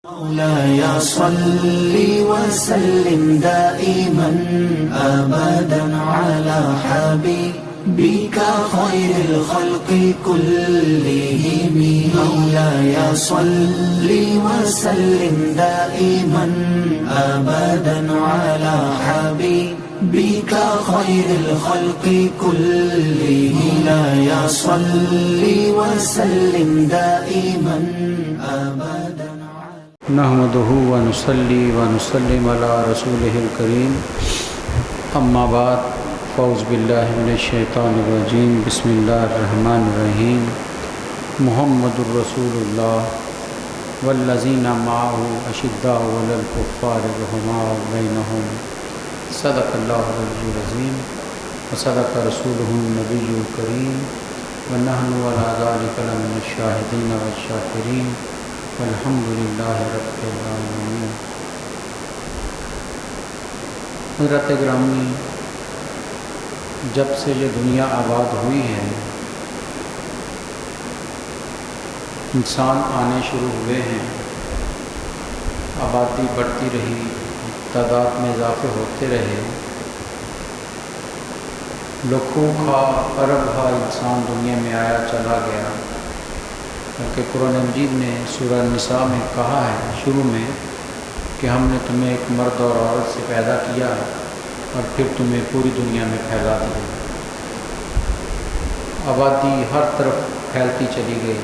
مولاي صل وسلم دائما أبدا على حبيبك خير الخلق كلهم. مولاي صل وسلم دائما أبدا على حبيبك خير الخلق كلهم. مولاي صل وسلم دائما أبدا. نحمده ونصلي ونسلم على رسوله الكريم. اما بعد فاعوذ باللہ من الشیطان الرجیم. بسم اللہ الرحمن الرحیم. محمد الرسول اللہ والذین معه اشداء علی الکفار رحماء بینہم. صدق اللہ العلی العظیم وصدق رسولہ النبی الکریم ونحن علی ذلک لمن الشاہدین والشاکرین الحمد للہ رب العالمین. حضرات گرامی، جب سے یہ دنیا آباد ہوئی ہے، انسان آنے شروع ہوئے ہیں، آبادی بڑھتی رہی، تعداد میں اضافے ہوتے رہے، لاکھوں ارب انسان دنیا میں آیا چلا گیا. کیونکہ قرآن مجید نے سورہ النساء میں کہا ہے شروع میں کہ ہم نے تمہیں ایک مرد اور عورت سے پیدا کیا اور پھر تمہیں پوری دنیا میں پھیلا دیا. آبادی ہر طرف پھیلتی چلی گئی،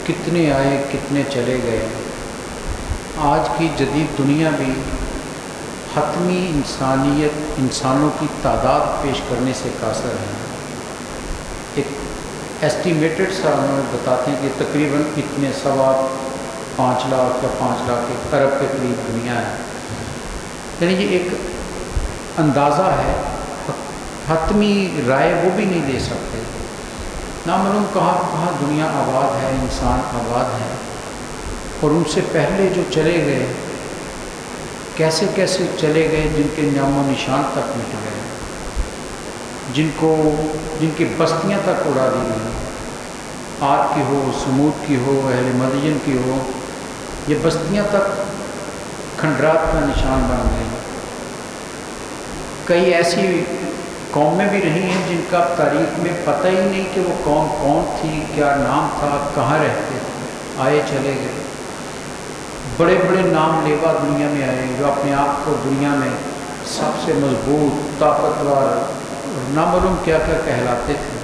کتنے آئے کتنے چلے گئے. آج کی جدید دنیا بھی حتمی انسانوں کی تعداد پیش کرنے سے قاصر ہے. ایک ایسٹیمیٹڈ سا ہمیں بتاتے ہیں کہ تقریباً اتنے 5 لاکھ یا 5 لاکھ ارب کے قریب دنیا ہے. یعنی یہ ایک اندازہ ہے، حتمی رائے وہ بھی نہیں دے سکتے. نامعلوم کہاں کہاں دنیا آباد ہے، انسان آباد ہے، اور ان سے پہلے جو چلے گئے کیسے کیسے چلے گئے، جن کے نام و نشان تک مٹ گئے، جن کی بستیاں تک اڑا دی گئی. عاد کی ہو، سمود کی ہو، اہل مدین کی ہو، یہ بستیاں تک کھنڈرات کا نشان بن گئی. کئی ایسی قومیں بھی رہی ہیں جن کا تاریخ میں پتہ ہی نہیں کہ وہ قوم کون تھی، کیا نام تھا، کہاں رہتے تھے، آئے چلے گئے. بڑے بڑے نام لیوا دنیا میں آئے جو اپنے آپ کو دنیا میں سب سے مضبوط، طاقتور، نامعلوم کیا کیا کہلاتے تھے،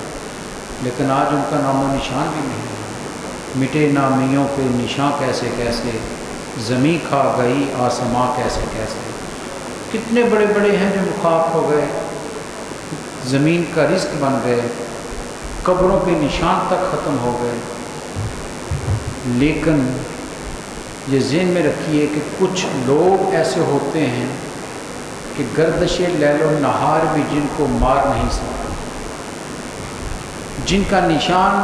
لیکن آج ان کا نام و نشان بھی نہیں ہے. مٹے نامیوں کے نشان کیسے کیسے، زمیں کھا گئی آسماں کیسے کیسے. کتنے بڑے بڑے ہیں جو مخاف ہو گئے، زمین کا رزق بن گئے، قبروں کے نشان تک ختم ہو گئے. لیکن یہ ذہن میں رکھیے کہ کچھ لوگ ایسے ہوتے ہیں کہ گردش لیل و نہار بھی جن کو مار نہیں سکتے، جن کا نشان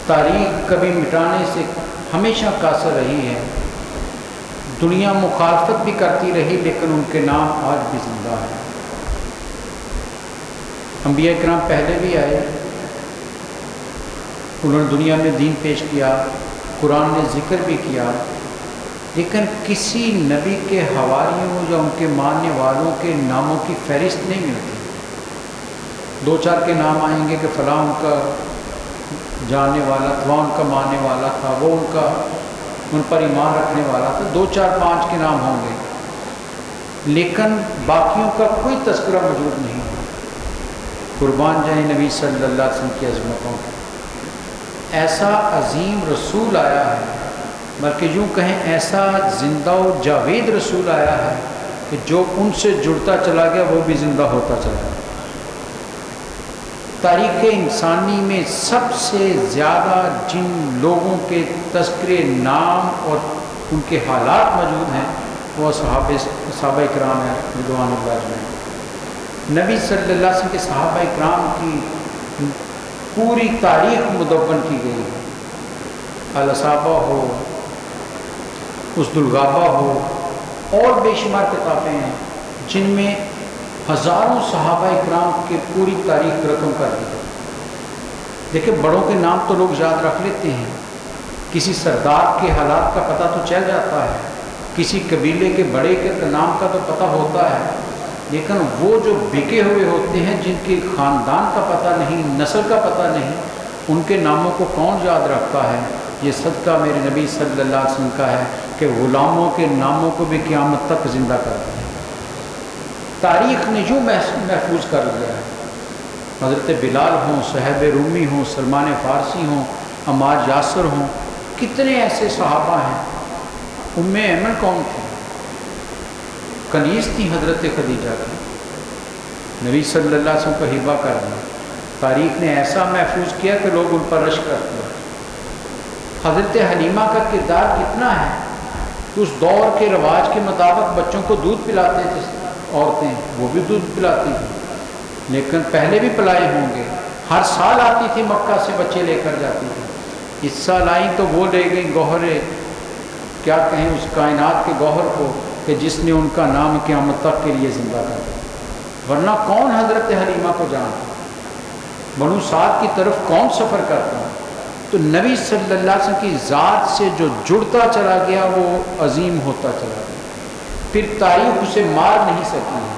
تاریخ کبھی مٹانے سے ہمیشہ قاصر رہی ہے. دنیا مخالفت بھی کرتی رہی لیکن ان کے نام آج بھی زندہ ہیں. انبیاء کرام پہلے بھی آئے، انہوں نے دنیا میں دین پیش کیا، قرآن نے ذکر بھی کیا، لیکن کسی نبی کے حواریوں یا ان کے ماننے والوں کے ناموں کی فہرست نہیں ملتی. 2-4 کے نام آئیں گے کہ فلاں ان کا جاننے والا تھا، ان کا ماننے والا تھا، وہ ان پر ایمان رکھنے والا تھا. 2-4-5 کے نام ہوں گے، لیکن باقیوں کا کوئی تذکرہ موجود نہیں. قربان جائیں نبی صلی اللہ علیہ وسلم کی عظمتوں. ایسا عظیم رسول آیا ہے، بلکہ یوں کہیں ایسا زندہ و جاوید رسول آیا ہے کہ جو ان سے جڑتا چلا گیا وہ بھی زندہ ہوتا چلا گیا. تاریخ انسانی میں سب سے زیادہ جن لوگوں کے تذکرے، نام اور ان کے حالات موجود ہیں وہ صحابہ کرام ہیں رضوان اللہ اجمعین. نبی صلی اللہ علیہ وسلم کے صحابہ کرام کی پوری تاریخ مدون کی گئی ہے. الصحابہ ہو، اسد الغابہ ہو، اور بے شمار کتابیں ہیں جن میں ہزاروں صحابہ اکرام کی پوری تاریخ رقم کر دی. دیکھیں بڑوں کے نام تو لوگ یاد رکھ لیتے ہیں، کسی سردار کے حالات کا پتہ تو چل جاتا ہے، کسی قبیلے کے بڑے کے نام کا تو پتہ ہوتا ہے، لیکن وہ جو بکے ہوئے ہوتے ہیں جن کے خاندان کا پتہ نہیں، نسل کا پتہ نہیں، ان کے ناموں کو کون یاد رکھتا ہے؟ یہ صدقہ میرے نبی صلی اللہ علیہ وسلم کا ہے کہ غلاموں کے ناموں کو بھی قیامت تک زندہ کرتے ہیں۔ تاریخ نے یوں محفوظ کر لیا ہے، حضرت بلال ہوں، صہیب رومی ہوں، سلمان فارسی ہوں، عمار یاسر ہوں، کتنے ایسے صحابہ ہیں۔ ام ایمن کون تھی؟ کنیز تھی حضرت خدیجہ کی، نبی صلی اللہ علیہ وسلم کو ہبہ کر دیا۔ تاریخ نے ایسا محفوظ کیا کہ لوگ ان پر رشک کرتے ہیں۔ حضرت حلیمہ کا کردار کتنا ہے، اس دور کے رواج کے مطابق بچوں کو دودھ پلاتے تھے عورتیں، وہ بھی دودھ پلاتی تھی، لیکن پہلے بھی پلائے ہوں گے، ہر سال آتی تھی مکہ سے بچے لے کر جاتی تھی۔ اس سال آئیں تو وہ لے گئی گوہر، کیا کہیں اس کائنات کے گوہر کو، کہ جس نے ان کا نام قیامت تک کے لیے زندہ کر دیا، ورنہ کون حضرت حلیمہ کو جانتا، بنو سعد کی طرف کون سفر کرتا۔ تو نبی صلی اللہ علیہ وسلم کی ذات سے جو جڑتا چلا گیا وہ عظیم ہوتا چلا گیا، پھر تاریخ اسے مار نہیں سکی ہے۔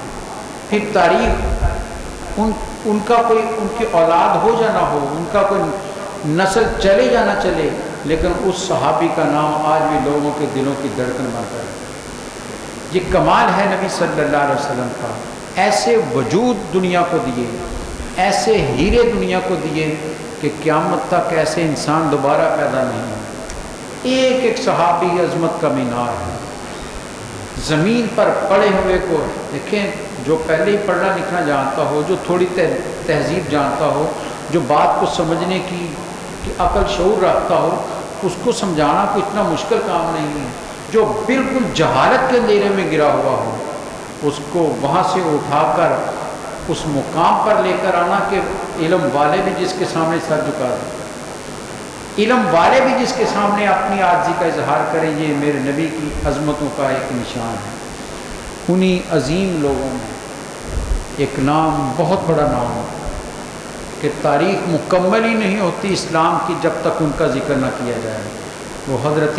پھر تاریخ ان کا کوئی، ان کی اولاد ہو یا نہ ہو، ان کا کوئی نسل چلے یا نہ چلے، لیکن اس صحابی کا نام آج بھی لوگوں کے دلوں کی دھڑکن بنتا ہے۔ یہ کمال ہے نبی صلی اللہ علیہ وسلم کا، ایسے وجود دنیا کو دیے، ایسے ہیرے دنیا کو دیے کہ قیامت تک ایسے انسان دوبارہ پیدا نہیں ہوں۔ ایک ایک صحابی عظمت کا مینار ہے۔ زمین پر پڑے ہوئے کو دیکھیں، جو پہلے ہی پڑھنا لکھنا جانتا ہو، جو تھوڑی تہذیب جانتا ہو، جو بات کو سمجھنے کی عقل شعور رکھتا ہو، اس کو سمجھانا کوئی اتنا مشکل کام نہیں ہے۔ جو بالکل جہالت کے اندھیرے میں گرا ہوا ہو، اس کو وہاں سے اٹھا کر اس مقام پر لے کر آنا کہ علم والے بھی جس کے سامنے سر جھکا دیں، علم والے بھی جس کے سامنے اپنی عاجزی کا اظہار کریں، یہ میرے نبی کی عظمتوں کا ایک نشان ہے۔ انہی عظیم لوگوں میں ایک نام، بہت بڑا نام، کہ تاریخ مکمل ہی نہیں ہوتی اسلام کی جب تک ان کا ذکر نہ کیا جائے، وہ حضرت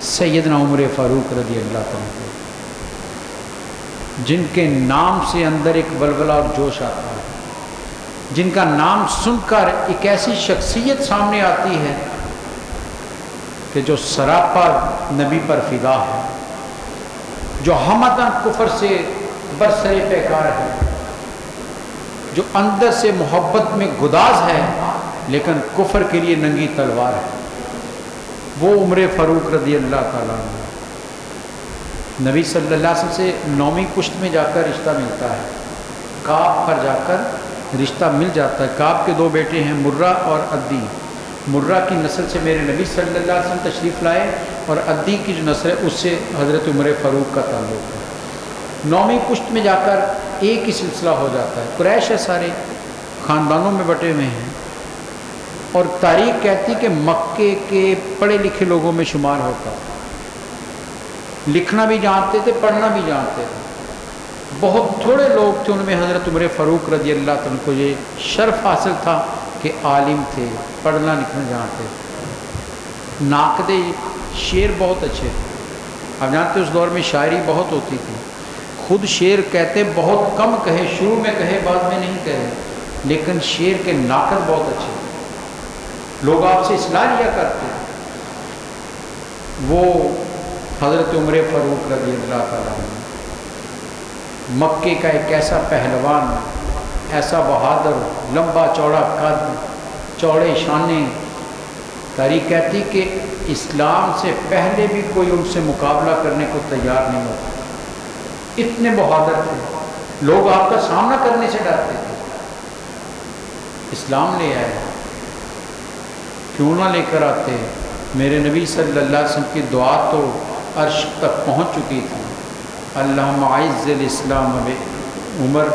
سیدنا عمر فاروق رضی اللہ عنہ، جن کے نام سے اندر ایک ولولہ اور جوش آتا ہے، جن کا نام سن کر ایک ایسی شخصیت سامنے آتی ہے کہ جو سراپا نبی پر فدا ہے، جو ہمدن کفر سے برسر پیکار ہے، جو اندر سے محبت میں گداز ہے لیکن کفر کے لیے ننگی تلوار ہے، وہ عمر فاروق رضی اللہ تعالیٰ عنہ۔ نبی صلی اللہ علیہ وسلم سے 9ویں پشت میں جا کر رشتہ ملتا ہے، کعب پر جا کر رشتہ مل جاتا ہے۔ کعب کے 2 بیٹے ہیں، مرہ اور عدی۔ مرہ کی نسل سے میرے نبی صلی اللہ علیہ وسلم تشریف لائے، اور عدی کی جو نسل ہے اس سے حضرت عمر فاروق کا تعلق ہے۔ 9ویں پشت میں جا کر ایک ہی سلسلہ ہو جاتا ہے، قریش ہے، سارے خاندانوں میں بٹے ہوئے ہیں، اور تاریخ کہتی کہ مکے کے پڑھے لکھے لوگوں میں شمار ہوتا، لکھنا بھی جانتے تھے، پڑھنا بھی جانتے تھے۔ بہت تھوڑے لوگ تھے ان میں حضرت عمر فاروق رضی اللہ عنہ کو یہ شرف حاصل تھا کہ عالم تھے، پڑھنا لکھنا جانتے تھے، ناقد شعر بہت اچھے تھے۔ آپ جانتے اس دور میں شاعری بہت ہوتی تھی، خود شعر کہتے بہت کم کہے، شروع میں کہے بعد میں نہیں کہے، لیکن شعر کے ناقد بہت اچھے تھے، لوگ آپ سے اصلاح لیا کرتے۔ وہ حضرت عمر فاروق رضی اللہ تعالیٰ عنہ مکے کا ایک ایسا پہلوان، ایسا بہادر، لمبا چوڑا قد، چوڑے شانے، تاریخ کہتی کہ اسلام سے پہلے بھی کوئی ان سے مقابلہ کرنے کو تیار نہیں ہوتا، اتنے بہادر تھے، لوگ آپ کا سامنا کرنے سے ڈرتے تھے۔ اسلام لے آئے، کیوں نہ لے کر آتے؟ میرے نبی صلی اللہ علیہ وسلم کی دعا تو عرش تک پہنچ چکی تھی، اللہم اعز الاسلام عمر،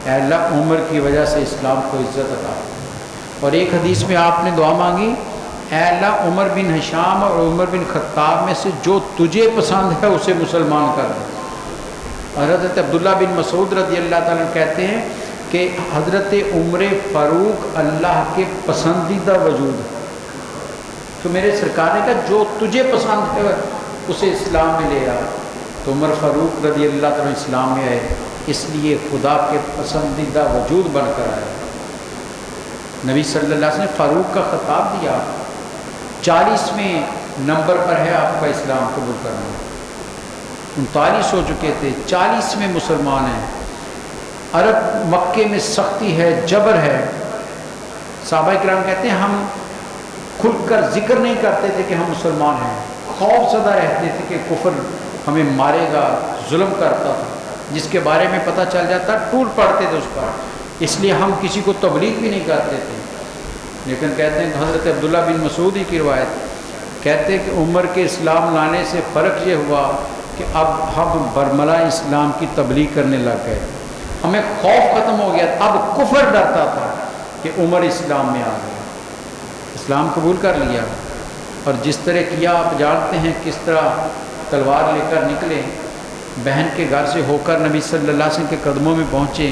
اے اللہ عمر کی وجہ سے اسلام کو عزت عطا۔ اور ایک حدیث میں آپ نے دعا مانگی، اے اللہ عمر بن ہشام اور عمر بن خطاب میں سے جو تجھے پسند ہے اسے مسلمان کر دے۔ حضرت عبداللہ بن مسعود رضی اللہ تعالیٰ کہتے ہیں کہ حضرت عمر فاروق اللہ کے پسندیدہ وجود ہے، تو میرے سرکار نے کہا جو تجھے پسند ہے اسے اسلام میں لے آ. تو عمر فاروق رضی اللہ تعالیٰ اسلام میں آئے، اس لیے خدا کے پسندیدہ وجود بن کر آئے. نبی صلی اللہ علیہ وسلم نے فاروق کا خطاب دیا، 40ویں نمبر پر ہے آپ کا اسلام قبول کرنا. 39 ہو چکے تھے، 40ویں مسلمان ہیں. عرب مکے میں سختی ہے، جبر ہے. صحابہ کرام کہتے ہیں ہم کھل کر ذکر نہیں کرتے تھے کہ ہم مسلمان ہیں، خوف زدہ رہتے تھے کہ کفر ہمیں مارے گا، ظلم کرتا تھا. جس کے بارے میں پتہ چل جاتا ٹوٹ پڑتے تھے اس پر، اس لیے ہم کسی کو تبلیغ بھی نہیں کرتے تھے. لیکن کہتے ہیں کہ حضرت عبداللہ بن مسعود ہی کی روایت کہتے ہیں کہ عمر کے اسلام لانے سے فرق یہ ہوا کہ اب ہم برملا اسلام کی تبلیغ کرنے لگ گئے. ہمیں خوف ختم ہو گیا، اب کفر ڈرتا تھا کہ عمر اسلام میں آ گیا، اسلام قبول کر لیا. اور جس طرح کیا آپ جانتے ہیں، کس طرح تلوار لے کر نکلے، بہن کے گھر سے ہو کر نبی صلی اللہ علیہ وسلم کے قدموں میں پہنچے.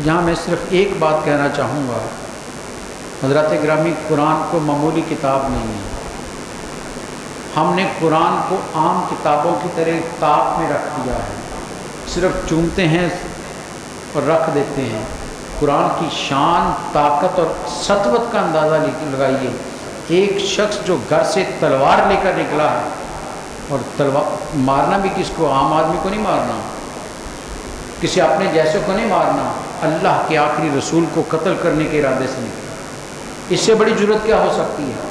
یہاں میں صرف ایک بات کہنا چاہوں گا، حضرات گرامی، قرآن کو معمولی کتاب نہیں ہے. ہم نے قرآن کو عام کتابوں کی طرح طاق میں رکھ دیا ہے، صرف چومتے ہیں اور رکھ دیتے ہیں. قرآن کی شان، طاقت اور سطوت کا اندازہ لگائیے. ایک شخص جو گھر سے تلوار لے کر نکلا ہے، اور تلوار مارنا بھی کس کو؟ عام آدمی کو نہیں مارنا، کسی اپنے جیسے کو نہیں مارنا، اللہ کے آخری رسول کو قتل کرنے کے ارادے سے نکلا. اس سے بڑی جرت کیا ہو سکتی ہے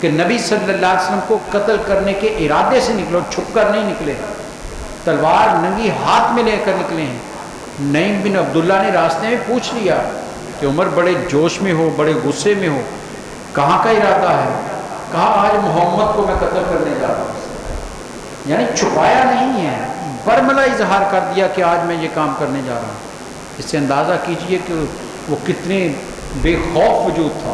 کہ نبی صلی اللہ علیہ وسلم کو قتل کرنے کے ارادے سے نکلو، چھپ کر نہیں نکلے، تلوار ننگی ہاتھ میں لے کر نکلے ہیں. نعیم بن عبداللہ نے راستے میں پوچھ لیا کہ عمر بڑے جوش میں ہو، بڑے غصے میں ہو، کہاں کا ارادہ ہے؟ کہا آج محمد کو میں قتل کرنے جا رہا ہوں. یعنی چھپایا نہیں ہے، برملا اظہار کر دیا کہ آج میں یہ کام کرنے جا رہا ہوں. اس سے اندازہ کیجئے کہ وہ کتنے بے خوف وجود تھا،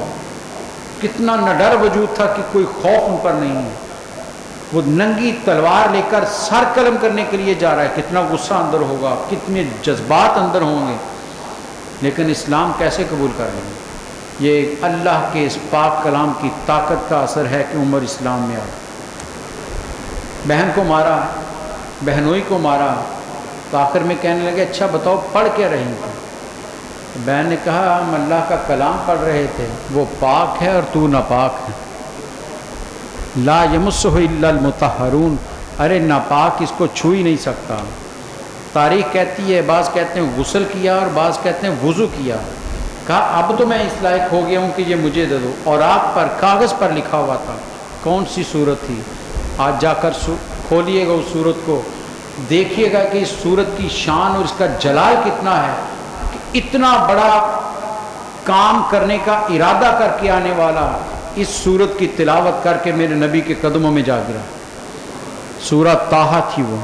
کتنا نڈر وجود تھا کہ کوئی خوف ان پر نہیں ہے. وہ ننگی تلوار لے کر سر قلم کرنے کے لیے جا رہا ہے، کتنا غصہ اندر ہوگا، کتنے جذبات اندر ہوں گے. لیکن اسلام کیسے قبول کر لیں گے؟ یہ اللہ کے اس پاک کلام کی طاقت کا اثر ہے کہ عمر اسلام میں آ. بہن کو مارا، بہنوئی کو مارا، تو آخر میں کہنے لگے اچھا بتاؤ پڑھ کیا رہی تھی؟ بہن نے کہا ہم اللہ کا کلام پڑھ رہے تھے، وہ پاک ہے اور تو ناپاک ہے. لا یمسہ الا المطہرون، ارے ناپاک اس کو چھو ہی نہیں سکتا. تاریخ کہتی ہے، بعض کہتے ہیں غسل کیا اور بعض کہتے ہیں وضو کیا. کہا اب تو میں اس لائق ہو گیا ہوں کہ یہ مجھے دے دو. اور آپ پر کاغذ پر لکھا ہوا تھا کون سی صورت تھی. آج جا کر کھولیے گا اس صورت کو، دیکھیے گا کہ اس صورت کی شان اور اس کا جلال کتنا ہے کہ اتنا بڑا کام کرنے کا ارادہ کر کے آنے والا اس صورت کی تلاوت کر کے میرے نبی کے قدموں میں جا گرا. سورہ طٰہٰ تھی، وہ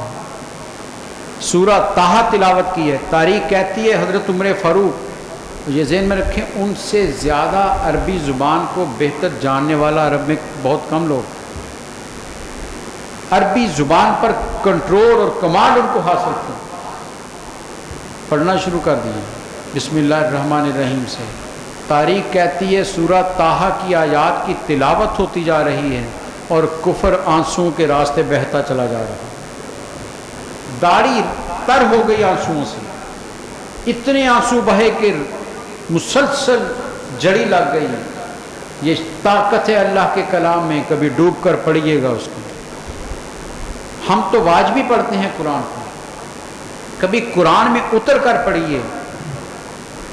سورہ طٰہٰ تلاوت کی ہے. تاریخ کہتی ہے حضرت عمر فاروق، یہ ذہن میں رکھیں، ان سے زیادہ عربی زبان کو بہتر جاننے والا عرب میں بہت کم لوگ، عربی زبان پر کنٹرول اور کمانڈ ان کو حاصل تھی. پڑھنا شروع کر دیے بسم اللہ الرحمن الرحیم سے. تاریخ کہتی ہے سورہ طٰہٰ کی آیات کی تلاوت ہوتی جا رہی ہے اور کفر آنسوؤں کے راستے بہتا چلا جا رہا ہے. داڑھی تر ہو گئی آنسوؤں سے، اتنے آنسو بہے کہ مسلسل جڑی لگ گئی. یہ طاقت ہے اللہ کے کلام میں، کبھی ڈوب کر پڑھیے گا اس کو. ہم تو واجبی پڑھتے ہیں قرآن کو، کبھی قرآن میں اتر کر پڑھیے.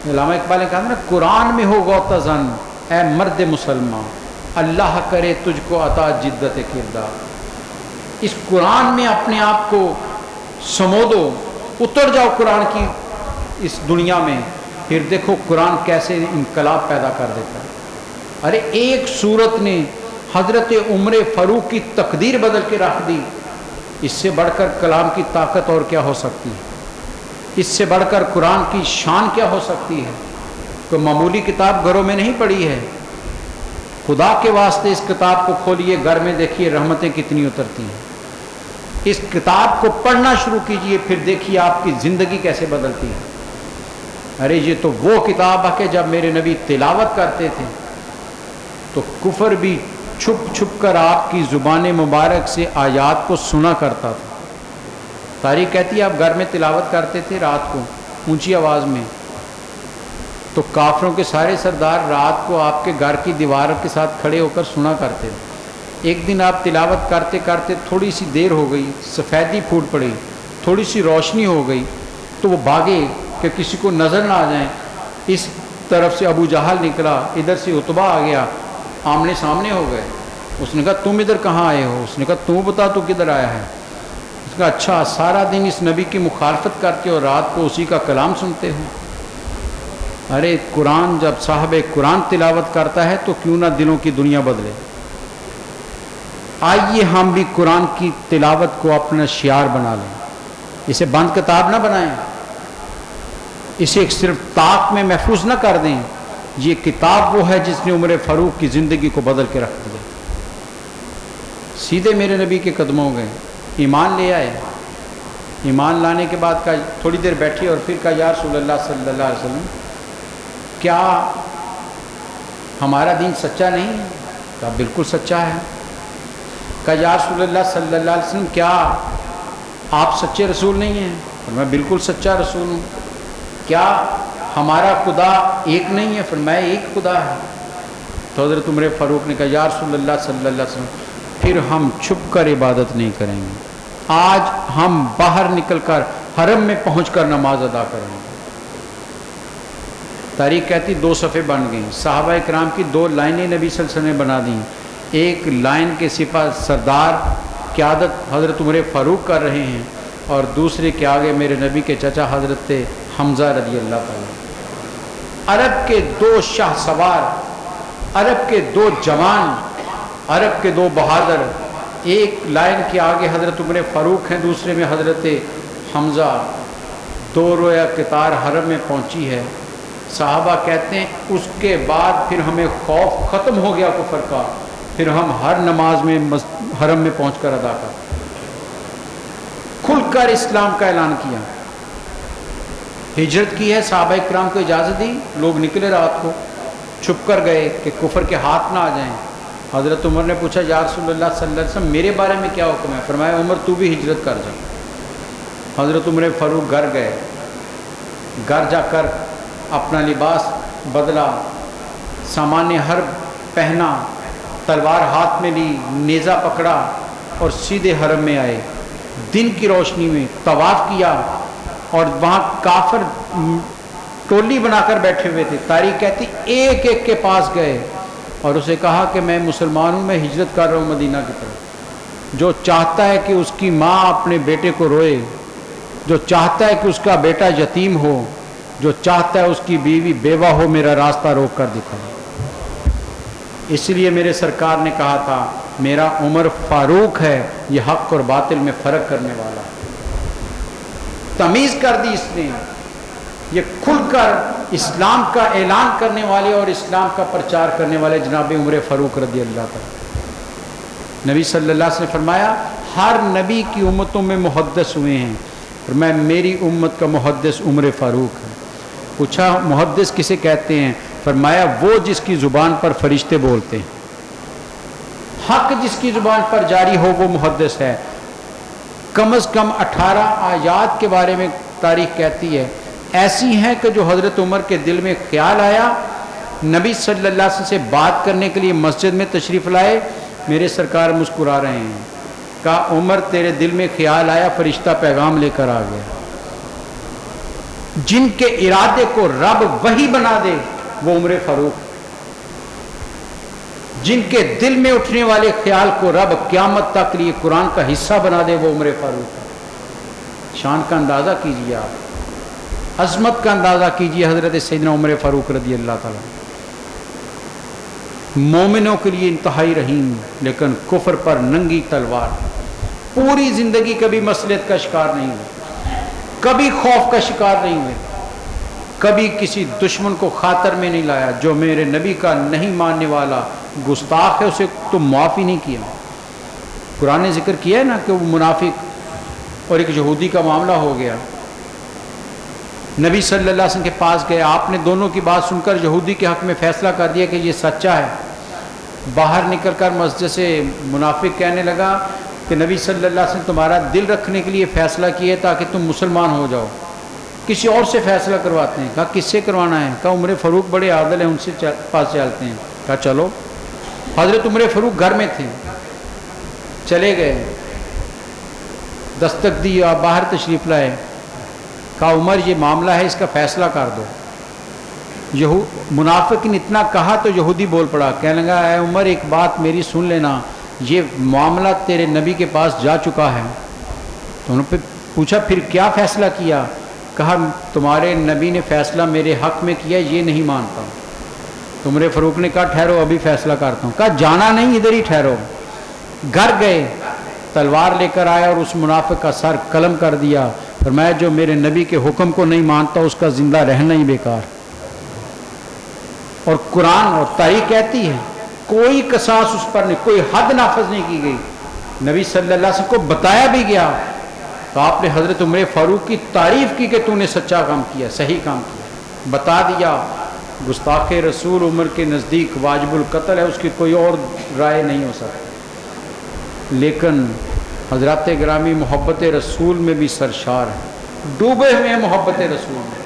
علامہ اقبال نے کہا نا قرآن میں ہو غوطہ زن اے مرد مسلمان، اللہ کرے تجھ کو عطا جدت کردار. اس قرآن میں اپنے آپ کو سمو دو، اتر جاؤ قرآن کی اس دنیا میں، پھر دیکھو قرآن کیسے انقلاب پیدا کر دیتا ہے. ارے ایک صورت نے حضرت عمر فاروق کی تقدیر بدل کے رکھ دی. اس سے بڑھ کر کلام کی طاقت اور کیا ہو سکتی ہے؟ اس سے بڑھ کر قرآن کی شان کیا ہو سکتی ہے؟ کوئی معمولی کتاب گھروں میں نہیں پڑھی ہے. خدا کے واسطے اس کتاب کو کھولیے، گھر میں دیکھیے رحمتیں کتنی اترتی ہیں. اس کتاب کو پڑھنا شروع کیجئے، پھر دیکھیے آپ کی زندگی کیسے بدلتی ہے. ارے یہ تو وہ کتاب ہے کہ جب میرے نبی تلاوت کرتے تھے تو کفر بھی چھپ چھپ کر آپ کی زبان مبارک سے آیات کو سنا کرتا تھا۔ تاریخ کہتی ہے آپ گھر میں تلاوت کرتے تھے رات کو اونچی آواز میں، تو کافروں کے سارے سردار رات کو آپ کے گھر کی دیوار کے ساتھ کھڑے ہو کر سنا کرتے تھے۔ ایک دن آپ تلاوت کرتے کرتے تھوڑی سی دیر ہو گئی، سفیدی پھوٹ پڑی، تھوڑی سی روشنی ہو گئی، تو وہ بھاگے کہ کسی کو نظر نہ آ جائیں۔ اس طرف سے ابو جہل نکلا، ادھر سے عتبہ آ گیا، آمنے سامنے ہو گئے۔ اس نے کہا تم ادھر کہاں آئے ہو؟ اس نے کہا تو بتا تو کدھر آیا ہے؟ اس نے کہا اچھا سارا دن اس نبی کی مخالفت کرتے ہو، رات کو اسی کا کلام سنتے ہو۔ ارے قرآن جب صاحب قرآن تلاوت کرتا ہے تو کیوں نہ دلوں کی دنیا بدلے۔ آئیے ہم بھی قرآن کی تلاوت کو اپنا شعار بنا لیں، اسے بند کتاب نہ بنائیں، اسے صرف طاق میں محفوظ نہ کر دیں۔ یہ کتاب وہ ہے جس نے عمر فاروق کی زندگی کو بدل کے رکھ دیا۔ سیدھے میرے نبی کے قدموں گئے، ایمان لے آئے۔ ایمان لانے کے بعد کہا تھوڑی دیر بیٹھی اور پھر کہا یا رسول اللہ صلی اللہ علیہ وسلم کیا ہمارا دین سچا نہیں ہے؟ کہا بالکل سچا ہے۔ کہا یا رسول اللہ صلی اللہ علیہ وسلم کیا آپ سچے رسول نہیں ہیں؟ میں بالکل سچا رسول ہوں۔ کیا ہمارا خدا ایک نہیں ہے؟ فرمایا ایک خدا ہے۔ تو حضرت عمر فاروق نے کہا یا رسول اللہ صلی اللہ علیہ وسلم پھر ہم چھپ کر عبادت نہیں کریں گے، آج ہم باہر نکل کر حرم میں پہنچ کر نماز ادا کریں گے۔ تاریخ کہتی 2 صفحے بن گئیں، صحابہ اکرام کی 2 لائنیں نبی صلی اللہ علیہ وسلم نے بنا دیں۔ ایک لائن کے سپاہ سردار قیادت حضرت عمر فاروق کر رہے ہیں، اور دوسرے کے آگے میرے نبی کے چچا حضرت حمزہ رضی اللہ تعالیٰ۔ عرب کے 2 شاہ سوار، عرب کے 2 جوان، عرب کے 2 بہادر، ایک لائن کے آگے حضرت عمر فاروق ہیں، دوسرے میں حضرت حمزہ، 2 رویا قطار حرم میں پہنچی ہے۔ صحابہ کہتے ہیں اس کے بعد پھر ہمیں خوف ختم ہو گیا کفر کا، پھر ہم ہر نماز میں حرم میں پہنچ کر ادا کرتے، کھل کر اسلام کا اعلان کیا، ہجرت کی ہے۔ صحابہ اکرام کو اجازت دی، لوگ نکلے رات کو، چھپ کر گئے کہ کفر کے ہاتھ نہ آ جائیں۔ حضرت عمر نے پوچھا یا رسول اللہ صلی اللہ علیہ وسلم میرے بارے میں کیا حکم ہے؟ فرمایا عمر تو بھی ہجرت کر جا۔ حضرت عمر فاروق گھر گئے، گھر جا کر اپنا لباس بدلا، سامان حرب پہنا، تلوار ہاتھ میں لی، نیزہ پکڑا اور سیدھے حرم میں آئے۔ دن کی روشنی میں طواف کیا، اور وہاں کافر ٹولی بنا کر بیٹھے ہوئے تھے۔ تاریخ کہتی ایک ایک کے پاس گئے اور اسے کہا کہ میں مسلمان ہوں، میں ہجرت کر رہا ہوں مدینہ کی طرف۔ جو چاہتا ہے کہ اس کی ماں اپنے بیٹے کو روئے، جو چاہتا ہے کہ اس کا بیٹا یتیم ہو، جو چاہتا ہے اس کی بیوی بیوہ ہو، میرا راستہ روک کر دکھائے۔ اس لیے میرے سرکار نے کہا تھا میرا عمر فاروق ہے، یہ حق اور باطل میں فرق کرنے والا ہے۔ تمیز کر دی اس نے، یہ کھل کر اسلام کا اعلان کرنے والے اور اسلام کا پرچار کرنے والے جناب عمر فاروق رضی اللہ تعالیٰ۔ نبی صلی اللہ علیہ وسلم نے فرمایا ہر نبی کی امتوں میں محدث ہوئے ہیں، اور میں میری امت کا محدث عمر فاروق ہے۔ پوچھا محدث کسے کہتے ہیں؟ فرمایا وہ جس کی زبان پر فرشتے بولتے ہیں، حق جس کی زبان پر جاری ہو وہ محدث ہے۔ کم از کم 18 آیات کے بارے میں تاریخ کہتی ہے ایسی ہیں کہ جو حضرت عمر کے دل میں خیال آیا، نبی صلی اللہ علیہ وسلم سے بات کرنے کے لیے مسجد میں تشریف لائے، میرے سرکار مسکرا رہے ہیں، کہا عمر تیرے دل میں خیال آیا، فرشتہ پیغام لے کر آ گیا۔ جن کے ارادے کو رب وحی بنا دے وہ عمر فاروق، جن کے دل میں اٹھنے والے خیال کو رب قیامت تک لیے قرآن کا حصہ بنا دے وہ عمر فاروق ہے۔ شان کا اندازہ کیجیے، آپ عظمت کا اندازہ کیجیے حضرت سیدنا عمر فاروق رضی اللہ تعالیٰ۔ مومنوں کے لیے انتہائی رحیم، لیکن کفر پر ننگی تلوار، پوری زندگی کبھی مصلحت کا شکار نہیں ہوئے، کبھی خوف کا شکار نہیں ہوئے، کبھی کسی دشمن کو خاطر میں نہیں لایا۔ جو میرے نبی کا نہیں ماننے والا گستاخ ہے اسے تو معافی نہیں کیا۔ قرآن نے ذکر کیا ہے نا کہ وہ منافق اور ایک یہودی کا معاملہ ہو گیا، نبی صلی اللہ علیہ وسلم کے پاس گئے، آپ نے دونوں کی بات سن کر یہودی کے حق میں فیصلہ کر دیا کہ یہ سچا ہے، باہر نکل کر مسجد سے منافق کہنے لگا کہ نبی صلی اللہ علیہ وسلم تمہارا دل رکھنے کے لیے فیصلہ کیے تاکہ تم مسلمان ہو جاؤ، کسی اور سے فیصلہ کرواتے ہیں۔ کہا کس سے کروانا ہے؟ کہا عمر فاروق بڑے عادل ہیں، ان سے پاس چلتے ہیں۔ کہا چلو۔ حضرت عمر فاروق گھر میں تھے، چلے گئے، دستک دی، آپ باہر تشریف لائے۔ کہا عمر یہ معاملہ ہے، اس کا فیصلہ کر دو۔ منافق نے اتنا کہا تو یہودی بول پڑا، کہنے لگا اے عمر ایک بات میری سن لینا، یہ معاملہ تیرے نبی کے پاس جا چکا ہے۔ تو انہوں نے پوچھا پھر کیا فیصلہ کیا؟ کہا تمہارے نبی نے فیصلہ میرے حق میں کیا، یہ نہیں مانتا۔ تو عمر فاروق نے کہا ٹھہرو ابھی فیصلہ کرتا ہوں۔ کہا جانا نہیں، ادھر ہی ٹھہرو۔ گھر گئے، تلوار لے کر آیا اور اس منافق کا سر قلم کر دیا، فرمایا جو میرے نبی کے حکم کو نہیں مانتا اس کا زندہ رہنا ہی بیکار۔ اور قرآن اور تاریخ کہتی ہے کوئی قصاص اس پر نہیں، کوئی حد نافذ نہیں کی گئی۔ نبی صلی اللہ علیہ وسلم کو بتایا بھی گیا تو آپ نے حضرت عمر فاروق کی تعریف کی کہ تو نے سچا کام کیا، صحیح کام کیا، بتا دیا گستاخ رسول عمر کے نزدیک واجب القتل ہے، اس کی کوئی اور رائے نہیں ہو سکتی۔ لیکن حضرات گرامی محبت رسول میں بھی سرشار ہے، ڈوبے ہوئے ہیں محبت رسول میں۔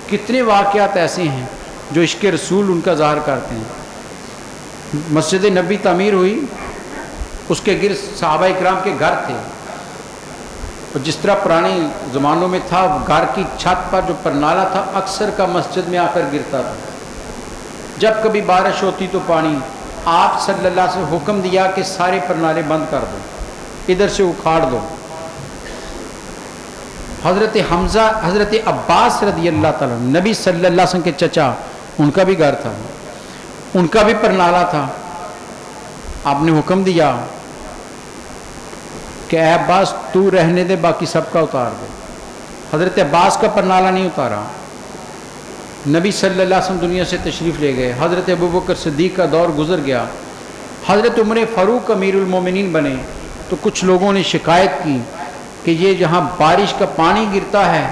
کتنے واقعات ایسے ہیں جو عشق رسول ان کا ظاہر کرتے ہیں۔ مسجد نبی تعمیر ہوئی، اس کے گرد صحابہ اکرام کے گھر تھے، اور جس طرح پرانے زمانوں میں تھا گھر کی چھت پر جو پرنالا تھا اکثر کا مسجد میں آ کر گرتا تھا، جب کبھی بارش ہوتی تو پانی۔ آپ صلی اللہ علیہ وسلم حکم دیا کہ سارے پرنالے بند کر دو، ادھر سے اکھاڑ دو۔ حضرت حمزہ، حضرت عباس رضی اللہ تعالیٰ نبی صلی اللہ علیہ وسلم کے چچا، ان کا بھی گھر تھا، ان کا بھی پرنالا تھا۔ آپ نے حکم دیا کہ اے عباس تو رہنے دے، باقی سب کا اتار دے۔ حضرت عباس کا پرنالا نہیں اتارا۔ نبی صلی اللہ علیہ وسلم دنیا سے تشریف لے گئے، حضرت ابوبکر صدیق کا دور گزر گیا، حضرت عمر فاروق امیر المومنین بنے، تو کچھ لوگوں نے شکایت کی کہ یہ جہاں بارش کا پانی گرتا ہے،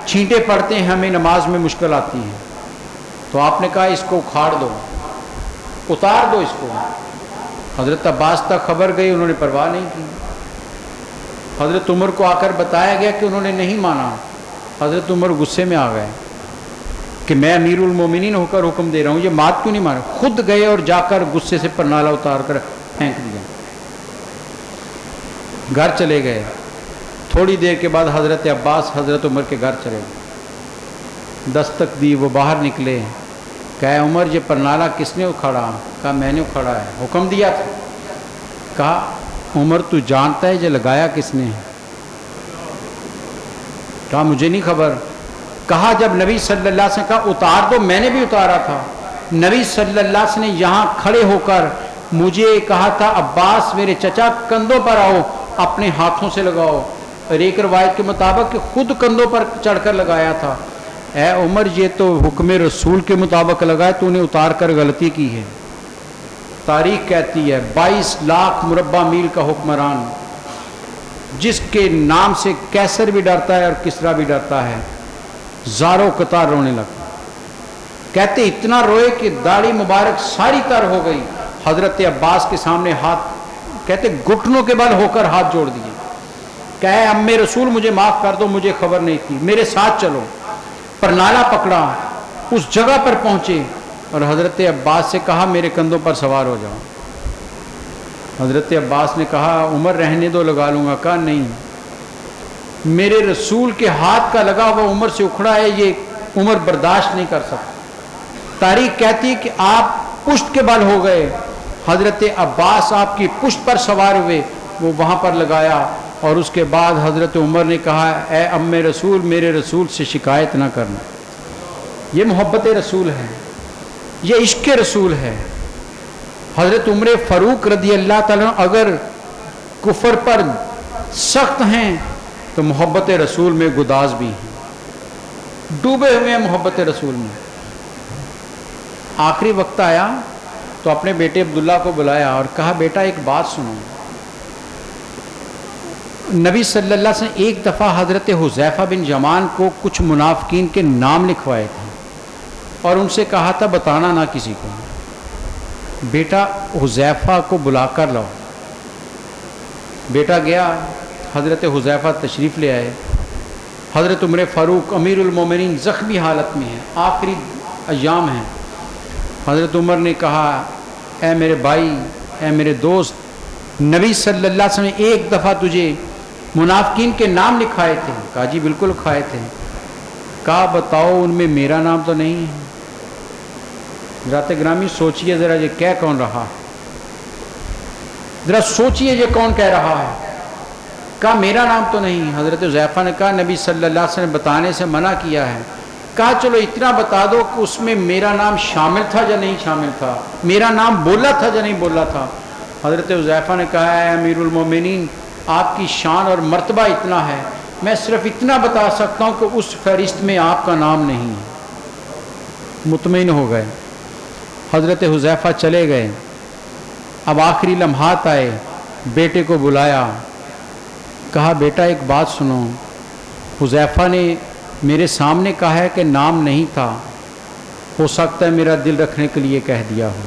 چھینٹے پڑتے ہیں، ہمیں نماز میں مشکل آتی ہے۔ تو آپ نے کہا اس کو اکھاڑ دو، اتار دو اس کو۔ حضرت عباس تک خبر گئی، انہوں نے پرواہ نہیں کی۔ حضرت عمر کو آ کر بتایا گیا کہ انہوں نے نہیں مانا۔ حضرت عمر غصے میں آ گئے کہ میں امیر المومنین ہو کر حکم دے رہا ہوں، یہ بات کیوں نہیں مانا؟ خود گئے اور جا کر غصے سے پرنالا اتار کر پھینک دیا، گھر چلے گئے۔ تھوڑی دیر کے بعد حضرت عباس حضرت عمر کے گھر چلے گئے، دستک دی، وہ باہر نکلے۔ کہا عمر یہ پرنالا کس نے اکھاڑا؟ کہا میں نے اکھاڑا ہے، حکم دیا تھا۔ کہا عمر تو جانتا ہے یہ لگایا کس نے؟ کہا مجھے نہیں خبر۔ کہا جب نبی صلی اللہ علیہ وسلم کا اتار دو، میں نے بھی اتارا تھا۔ نبی صلی اللہ علیہ وسلم نے یہاں کھڑے ہو کر مجھے کہا تھا عباس میرے چچا کندھوں پر آؤ، اپنے ہاتھوں سے لگاؤ، اور ایک روایت کے مطابق کہ خود کندھوں پر چڑھ کر لگایا تھا۔ اے عمر یہ تو حکم رسول کے مطابق لگائے، تو نے اتار کر غلطی کی ہے۔ تاریخ کہتی ہے 22 لاکھ مربع میل کا حکمران، جس کے نام سے کیسر بھی ڈرتا ہے اور کسرا بھی ڈرتا ہے، زاروں قطار رونے لگا۔ کہتے اتنا روئے کہ داڑھی مبارک ساری تر ہو گئی۔ حضرت عباس کے سامنے ہاتھ، کہتے گھٹنوں کے بل ہو کر ہاتھ جوڑ دیے، کہے ام رسول مجھے معاف کر دو، مجھے خبر نہیں تھی، میرے ساتھ چلو۔ پرنالا پکڑا، اس جگہ پر پہنچے اور حضرت عباس سے کہا میرے کندھوں پر سوار ہو جاؤ۔ حضرت عباس نے کہا عمر رہنے دو، لگا لوں گا۔ کہا نہیں، میرے رسول کے ہاتھ کا لگا ہوا عمر سے اکھڑا ہے، یہ عمر برداشت نہیں کر سکتا۔ تاریخ کہتی کہ آپ پشت کے بل ہو گئے، حضرت عباس آپ کی پشت پر سوار ہوئے، وہ وہاں پر لگایا، اور اس کے بعد حضرت عمر نے کہا اے ام رسول میرے رسول سے شکایت نہ کرنا۔ یہ محبت رسول ہے، یہ عشق رسول ہے۔ حضرت عمر فاروق رضی اللہ تعالیٰ اگر کفر پر سخت ہیں تو محبت رسول میں گداز بھی ہیں، ڈوبے ہوئے ہیں محبت رسول میں۔ آخری وقت آیا تو اپنے بیٹے عبداللہ کو بلایا اور کہا بیٹا ایک بات سنو۔ نبی صلی اللہ علیہ وسلم ایک دفعہ حضرت حذیفہ بن یمان کو کچھ منافقین کے نام لکھوائے تھے اور ان سے کہا تھا بتانا نہ کسی کو۔ بیٹا حذیفہ کو بلا کر لاؤ. بیٹا گیا، حضرت حذیفہ تشریف لے آئے. حضرت عمر فاروق امیر المومنین زخمی حالت میں ہیں، آخری ایام ہیں. حضرت عمر نے کہا اے میرے بھائی، اے میرے دوست، نبی صلی اللہ علیہ وسلم نے ایک دفعہ تجھے منافقین کے نام لکھائے تھے. کہا جی بالکل لکھائے تھے. کہا بتاؤ ان میں میرا نام تو نہیں ہے. حضرات گرامی سوچئے ذرا یہ کہہ کون رہا ہے، ذرا سوچئے یہ کون کہہ رہا ہے. کہا میرا نام تو نہیں. حضرت حذیفہ نے کہا نبی صلی اللہ علیہ وسلم نے بتانے سے منع کیا ہے. کہا چلو اتنا بتا دو کہ اس میں میرا نام شامل تھا یا نہیں شامل تھا، میرا نام بولا تھا یا نہیں بولا تھا. حضرت حذیفہ نے کہا اے امیر المومنین، آپ کی شان اور مرتبہ اتنا ہے، میں صرف اتنا بتا سکتا ہوں کہ اس فہرست میں آپ کا نام نہیں ہے. مطمئن ہو گئے. حضرت حذیفہ چلے گئے. اب آخری لمحات آئے، بیٹے کو بلایا. کہا بیٹا ایک بات سنو، حذیفہ نے میرے سامنے کہا ہے کہ نام نہیں تھا، ہو سکتا ہے میرا دل رکھنے کے لیے کہہ دیا ہو.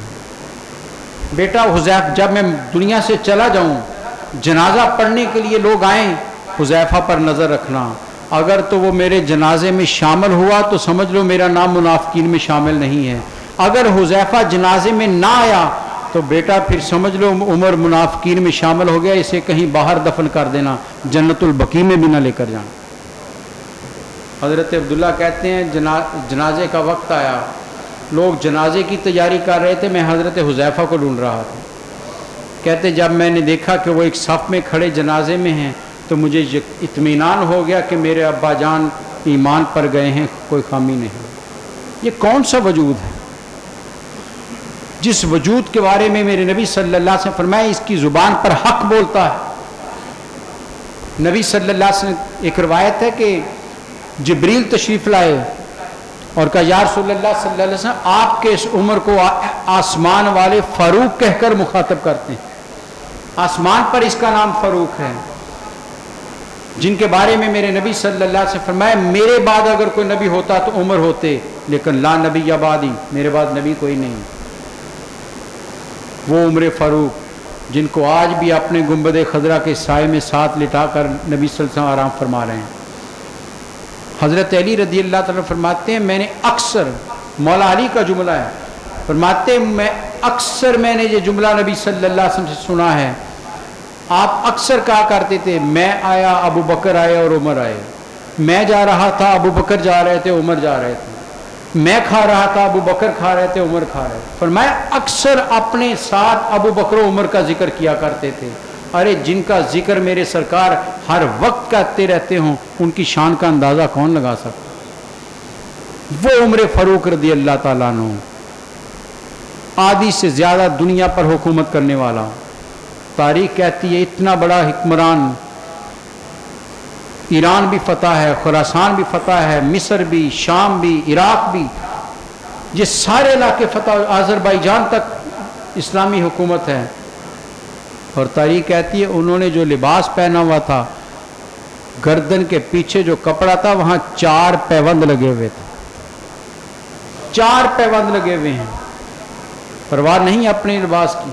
بیٹا حذیفہ، جب میں دنیا سے چلا جاؤں، جنازہ پڑھنے کے لیے لوگ آئیں، حذیفہ پر نظر رکھنا. اگر تو وہ میرے جنازے میں شامل ہوا تو سمجھ لو میرا نام منافقین میں شامل نہیں ہے. اگر حذیفہ جنازے میں نہ آیا تو بیٹا پھر سمجھ لو عمر منافقین میں شامل ہو گیا، اسے کہیں باہر دفن کر دینا، جنت البقیع میں بھی نہ لے کر جانا. حضرت عبداللہ کہتے ہیں جنازے کا وقت آیا، لوگ جنازے کی تیاری کر رہے تھے، میں حضرت حذیفہ کو ڈھونڈ رہا تھا. کہتے جب میں نے دیکھا کہ وہ ایک صف میں کھڑے جنازے میں ہیں تو مجھے اطمینان ہو گیا کہ میرے ابا جان ایمان پر گئے ہیں، کوئی خامی نہیں. یہ کون سا وجود ہے جس وجود کے بارے میں میرے نبی صلی اللہ علیہ وسلم فرمایا اس کی زبان پر حق بولتا ہے. نبی صلی اللہ علیہ وسلم، ایک روایت ہے کہ جبریل تشریف لائے اور کہا یا رسول اللہ صلی اللہ علیہ وسلم، آپ کے اس عمر کو آسمان والے فاروق کہہ کر مخاطب کرتے ہیں. آسمان پر اس کا نام فاروق ہے، جن کے بارے میں میرے نبی صلی اللہ علیہ وسلم فرمایا میرے بعد اگر کوئی نبی ہوتا تو عمر ہوتے، لیکن لا نبی یا بعدی، میرے بعد نبی کوئی نہیں. وہ عمر فاروق جن کو آج بھی اپنے گنبد خضرا کے سائے میں ساتھ لٹا کر نبی صلی اللہ علیہ وسلم آرام فرما رہے ہیں. حضرت علی رضی اللہ تعالیٰ فرماتے ہیں میں نے اکثر، مولا علی کا جملہ ہے، فرماتے ہیں میں نے یہ جملہ نبی صلی اللہ علیہ وسلم سے سنا ہے. آپ اکثر کہا کرتے تھے میں آیا ابو بکر آئے اور عمر آئے، میں جا رہا تھا ابو بکر جا رہے تھے عمر جا رہے تھے، میں کھا رہا تھا ابو بکر کھا رہے تھے عمر کھا رہے تھے. فرمایا اکثر اپنے ساتھ ابو بکر و عمر کا ذکر کیا کرتے تھے. ارے جن کا ذکر میرے سرکار ہر وقت کرتے رہتے ہوں ان کی شان کا اندازہ کون لگا سکتا. وہ عمر فاروق رضی اللہ تعالیٰ عنہ، آدھی سے زیادہ دنیا پر حکومت کرنے والا. تاریخ کہتی ہے اتنا بڑا حکمران، ایران بھی فتح ہے، خراسان بھی فتح ہے، مصر بھی، شام بھی، عراق بھی، یہ سارے علاقے فتح، آذربائیجان تک اسلامی حکومت ہے. اور تاریخ کہتی ہے انہوں نے جو لباس پہنا ہوا تھا، گردن کے پیچھے جو کپڑا تھا وہاں 4 پیوند لگے ہوئے تھے. 4 پیوند لگے ہوئے ہیں. پرواہ نہیں اپنے لباس کی،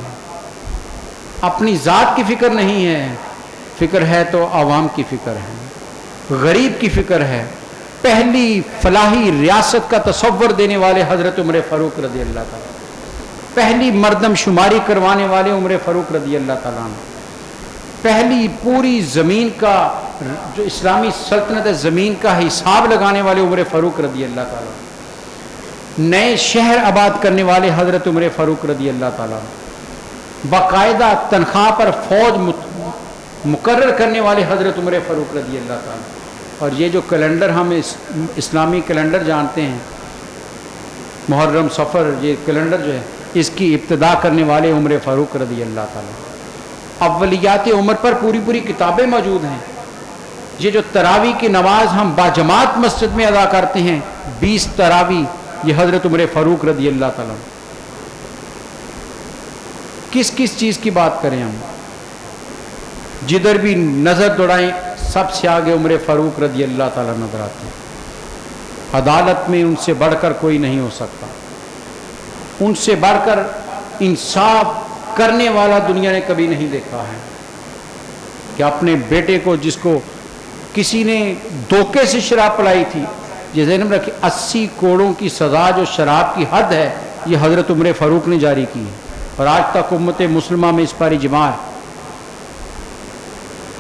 اپنی ذات کی فکر نہیں ہے، فکر ہے تو عوام کی فکر ہے، غریب کی فکر ہے. پہلی فلاحی ریاست کا تصور دینے والے حضرت عمر فاروق رضی اللہ تعالیٰ، پہلی مردم شماری کروانے والے عمر فاروق رضی اللہ تعالیٰ، پہلی پوری زمین کا جو اسلامی سلطنت زمین کا حساب لگانے والے عمر فاروق رضی اللہ تعالیٰ، نئے شہر آباد کرنے والے حضرت عمر فاروق رضی اللہ تعالیٰ، باقاعدہ تنخواہ پر فوج مقرر کرنے والے حضرت عمر فاروق رضی اللہ تعالیٰ. اور یہ جو کیلنڈر ہم اسلامی کیلنڈر جانتے ہیں، محرم صفر، یہ کیلنڈر جو ہے اس کی ابتدا کرنے والے عمر فاروق رضی اللہ تعالیٰ. اولیات عمر پر پوری پوری کتابیں موجود ہیں. یہ جو تراویح کی نماز ہم باجماعت مسجد میں ادا کرتے ہیں، 20 تراویح، یہ حضرت عمر فاروق رضی اللہ تعالیٰ. کس کس چیز کی بات کریں ہم، جدھر بھی نظر دوڑائیں سب سے آگے عمر فاروق رضی اللہ تعالیٰ نظر آتے ہیں. عدالت میں ان سے بڑھ کر کوئی نہیں ہو سکتا، ان سے بڑھ کر انصاف کرنے والا دنیا نے کبھی نہیں دیکھا ہے کہ اپنے بیٹے کو جس کو کسی نے دھوکے سے شراب پلائی تھی، یہ ذہن میں رکھے 80 کوڑوں کی سزا جو شراب کی حد ہے یہ حضرت عمر فاروق نے جاری کی ہے، اور آج تک امت مسلمہ میں اس پر اجماع ہے۔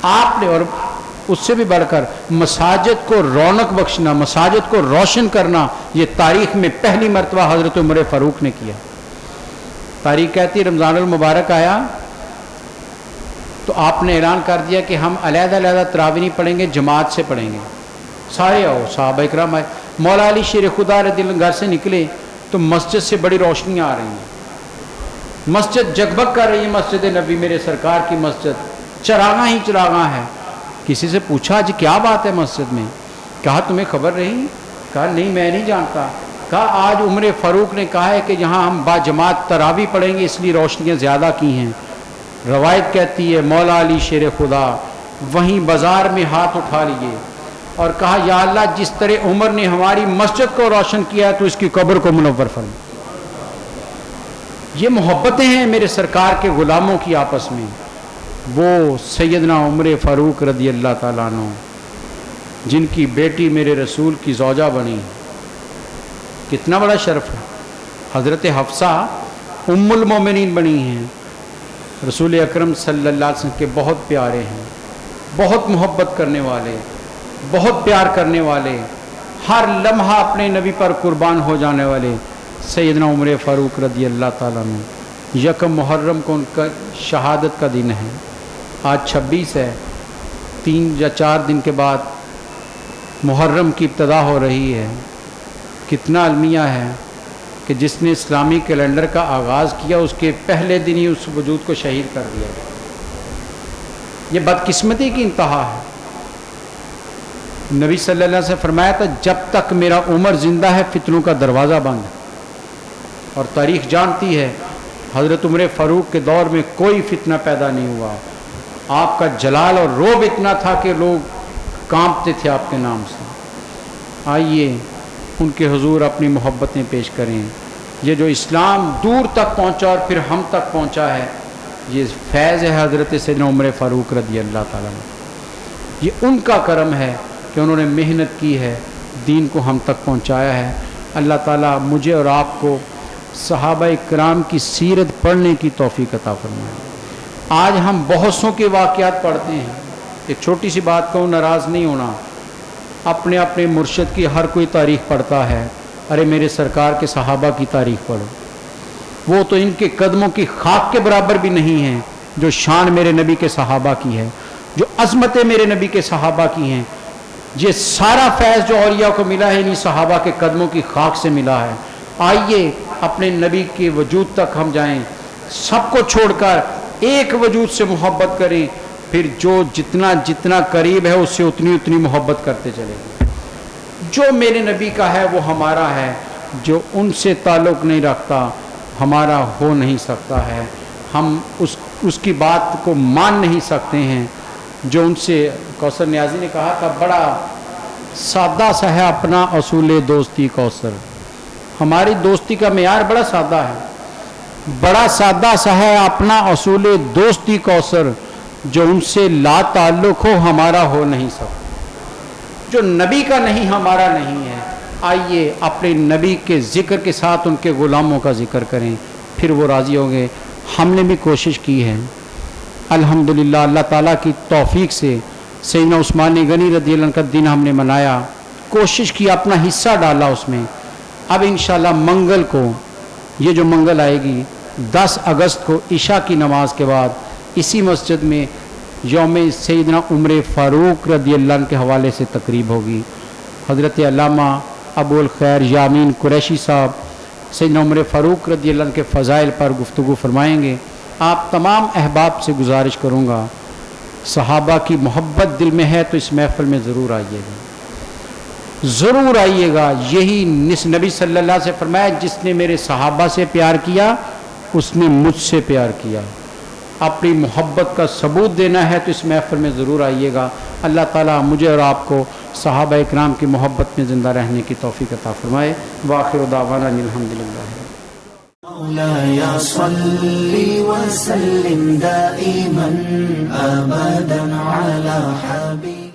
آپ نے، اور اس سے بھی بڑھ کر مساجد کو رونق بخشنا، مساجد کو روشن کرنا، یہ تاریخ میں پہلی مرتبہ حضرت عمر فاروق نے کیا۔ تاریخ کہتی رمضان المبارک آیا تو آپ نے اعلان کر دیا کہ ہم علیحدہ علیحدہ تراویح نہیں پڑھیں گے، جماعت سے پڑھیں گے، سارے آؤ۔ صحابہ اکرام آئے، مولا علی شیر خدا رضی اللہ عنہ گھر سے نکلے تو مسجد سے بڑی روشنیاں آ رہی ہیں، مسجد جگبگ کر رہی ہے، مسجد نبی میرے سرکار کی مسجد، چراغاں ہی چراغاں ہے۔ کسی سے پوچھا آج کیا بات ہے مسجد میں؟ کہا تمہیں خبر رہی؟ کہا نہیں میں نہیں جانتا۔ کہا آج عمر فاروق نے کہا ہے کہ یہاں ہم با جماعت تراویح پڑھیں گے، اس لیے روشنیاں زیادہ کی ہیں۔ روایت کہتی ہے مولا علی شیر خدا وہیں بازار میں ہاتھ اٹھا لیے اور کہا یا اللہ جس طرح عمر نے ہماری مسجد کو روشن کیا تو اس کی قبر کو منور فرما۔ یہ محبتیں ہیں میرے سرکار کے غلاموں کی آپس میں۔ وہ سیدنا عمر فاروق رضی اللہ تعالیٰ عنہ جن کی بیٹی میرے رسول کی زوجہ بنی، کتنا بڑا شرف ہے۔ حضرت حفصہ ام المومنین بنی ہیں، رسول اکرم صلی اللہ علیہ وسلم کے بہت پیارے ہیں، بہت محبت کرنے والے، بہت پیار کرنے والے، ہر لمحہ اپنے نبی پر قربان ہو جانے والے سیدنا عمر فاروق رضی اللہ تعالیٰ عنہ۔ یکم محرم کو ان کا شہادت کا دن ہے، آج 26 ہے، 3 یا 4 دن کے بعد محرم کی ابتدا ہو رہی ہے۔ کتنا المیہ ہے کہ جس نے اسلامی کیلنڈر کا آغاز کیا اس کے پہلے دن ہی اس وجود کو شہید کر دیا۔ یہ بدقسمتی کی انتہا ہے۔ نبی صلی اللہ علیہ وسلم سے فرمایا تھا جب تک میرا عمر زندہ ہے فتنوں کا دروازہ بند ہے، اور تاریخ جانتی ہے حضرت عمر فاروق کے دور میں کوئی فتنہ پیدا نہیں ہوا۔ آپ کا جلال اور رعب اتنا تھا کہ لوگ کانپتے تھے آپ کے نام سے۔ آئیے ان کے حضور اپنی محبتیں پیش کریں۔ یہ جو اسلام دور تک پہنچا اور پھر ہم تک پہنچا ہے، یہ فیض ہے حضرت سیدنا عمر فاروق رضی اللہ تعالیٰ عنہ۔ یہ ان کا کرم ہے کہ انہوں نے محنت کی ہے، دین کو ہم تک پہنچایا ہے۔ اللہ تعالیٰ مجھے اور آپ کو صحابہ اکرام کی سیرت پڑھنے کی توفیق عطا فرمائے۔ آج ہم بہت سو کے واقعات پڑھتے ہیں، ایک چھوٹی سی بات کو ناراض نہیں ہونا، اپنے اپنے مرشد کی ہر کوئی تاریخ پڑھتا ہے، ارے میرے سرکار کے صحابہ کی تاریخ پڑھو، وہ تو ان کے قدموں کی خاک کے برابر بھی نہیں ہیں جو شان میرے نبی کے صحابہ کی ہے، جو عظمتیں میرے نبی کے صحابہ کی ہیں۔ یہ سارا فیض جو اولیاء کو ملا ہے انہی صحابہ کے قدموں کی خاک سے ملا ہے۔ آئیے اپنے نبی کے وجود تک ہم جائیں، سب کو چھوڑ کر ایک وجود سے محبت کریں، پھر جو جتنا جتنا قریب ہے اس سے اتنی اتنی محبت کرتے چلیں گے۔ جو میرے نبی کا ہے وہ ہمارا ہے، جو ان سے تعلق نہیں رکھتا ہمارا ہو نہیں سکتا ہے، ہم اس کی بات کو مان نہیں سکتے ہیں۔ جو ان سے کوثر نیازی نے کہا تھا بڑا سادہ سا ہے اپنا اصول دوستی کوثر، ہماری دوستی کا معیار بڑا سادہ ہے، بڑا سادہ سا ہے اپنا اصول دوستی کوثر، جو ان سے لا تعلق ہو ہمارا ہو نہیں سکتا، جو نبی کا نہیں ہمارا نہیں ہے۔ آئیے اپنے نبی کے ذکر کے ساتھ ان کے غلاموں کا ذکر کریں، پھر وہ راضی ہوں گے۔ ہم نے بھی کوشش کی ہے الحمدللہ، اللہ تعالیٰ کی توفیق سے سیدنا عثمان غنی رضی اللہ عنہ کا دن ہم نے منایا، کوشش کی، اپنا حصہ ڈالا اس میں۔ اب انشاءاللہ منگل کو، یہ جو منگل آئے گی 10 اگست کو عشاء کی نماز کے بعد اسی مسجد میں یوم سیدنا عمر فاروق رضی اللہ عنہ کے حوالے سے تقریب ہوگی۔ حضرت علامہ ابو الخیر یامین قریشی صاحب سیدنا عمر فاروق رضی اللہ عنہ کے فضائل پر گفتگو فرمائیں گے۔ آپ تمام احباب سے گزارش کروں گا، صحابہ کی محبت دل میں ہے تو اس محفل میں ضرور آئیے گا، ضرور آئیے گا۔ یہی نبی صلی اللہ علیہ وسلم سے فرمایا جس نے میرے صحابہ سے پیار کیا اس نے مجھ سے پیار کیا۔ اپنی محبت کا ثبوت دینا ہے تو اس محفل میں ضرور آئیے گا۔ اللہ تعالیٰ مجھے اور آپ کو صحابہ اکرام کی محبت میں زندہ رہنے کی توفیق عطا فرمائے۔ وآخر دعوانا الحمدللہ۔ مولاي صل وسلم دائما أبدا على حبيبك